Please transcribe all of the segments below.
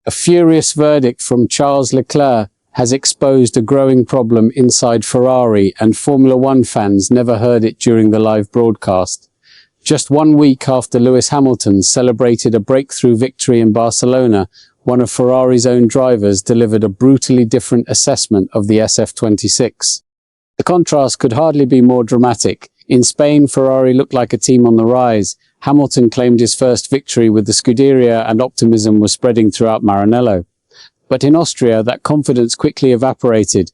A furious verdict from Charles Leclerc has exposed a growing problem inside Ferrari, and Formula One fans never heard it during the live broadcast. Just 1 week after Lewis Hamilton celebrated a breakthrough victory in Barcelona, one of Ferrari's own drivers delivered a brutally different assessment of the SF26. The contrast could hardly be more dramatic. In Spain, Ferrari looked like a team on the rise. Hamilton claimed his first victory with the Scuderia, and optimism was spreading throughout Maranello. But in Austria, that confidence quickly evaporated.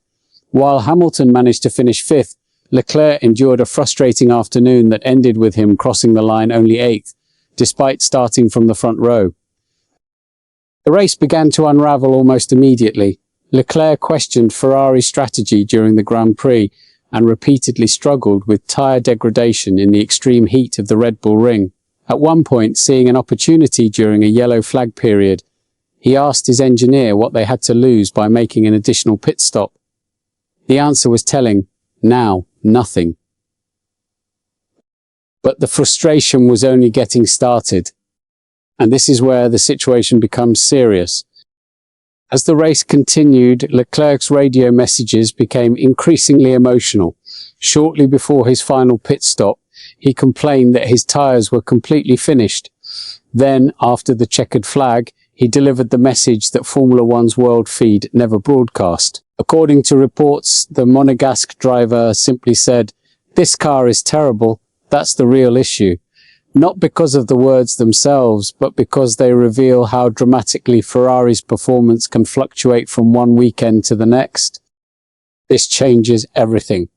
While Hamilton managed to finish fifth, Leclerc endured a frustrating afternoon that ended with him crossing the line only eighth, despite starting from the front row. The race began to unravel almost immediately. Leclerc questioned Ferrari's strategy during the Grand Prix and repeatedly struggled with tyre degradation in the extreme heat of the Red Bull Ring. At one point, seeing an opportunity during a yellow flag period, he asked his engineer what they had to lose by making an additional pit stop. The answer was telling: now, nothing. But the frustration was only getting started. And this is where the situation becomes serious. As the race continued, Leclerc's radio messages became increasingly emotional. Shortly before his final pit stop, he complained that his tyres were completely finished. Then, after the checkered flag, he delivered the message that Formula One's world feed never broadcast. According to reports, the Monegasque driver simply said, "This car is terrible, that's the real issue." Not because of the words themselves, but because they reveal how dramatically Ferrari's performance can fluctuate from one weekend to the next. This changes everything.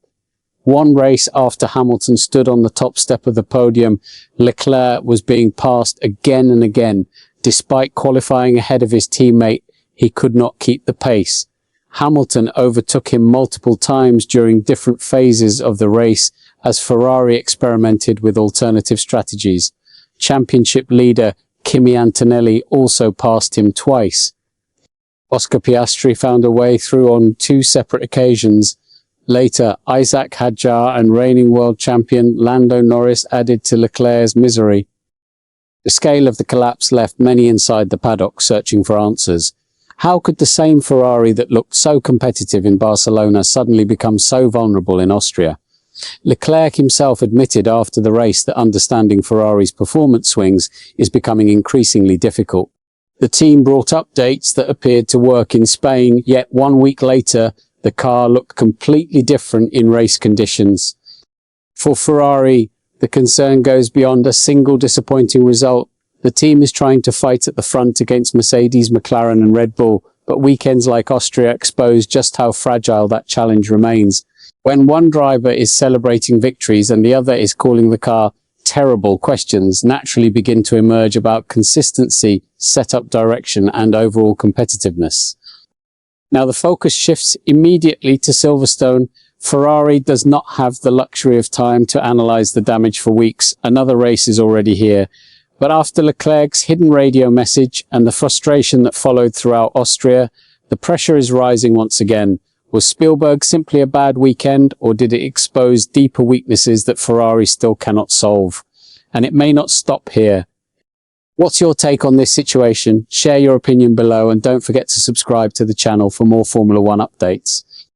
One race after Hamilton stood on the top step of the podium, Leclerc was being passed again and again. Despite qualifying ahead of his teammate, he could not keep the pace. Hamilton overtook him multiple times during different phases of the race as Ferrari experimented with alternative strategies. Championship leader Kimi Antonelli also passed him twice. Oscar Piastri found a way through on 2 separate occasions. Later, Isaac Hadjar and reigning world champion Lando Norris added to Leclerc's misery. The scale of the collapse left many inside the paddock searching for answers. How could the same Ferrari that looked so competitive in Barcelona suddenly become so vulnerable in Austria? Leclerc himself admitted after the race that understanding Ferrari's performance swings is becoming increasingly difficult. The team brought updates that appeared to work in Spain, yet 1 week later, the car looked completely different in race conditions. For Ferrari, the concern goes beyond a single disappointing result. The team is trying to fight at the front against Mercedes, McLaren and Red Bull, but weekends like Austria expose just how fragile that challenge remains. When one driver is celebrating victories and the other is calling the car terrible, questions naturally begin to emerge about consistency, setup direction and overall competitiveness. Now the focus shifts immediately to Silverstone. Ferrari does not have the luxury of time to analyze the damage for weeks. Another race is already here. But after Leclerc's hidden radio message and the frustration that followed throughout Austria, the pressure is rising once again. Was Spielberg simply a bad weekend, or did it expose deeper weaknesses that Ferrari still cannot solve? And it may not stop here. What's your take on this situation? Share your opinion below and don't forget to subscribe to the channel for more Formula One updates.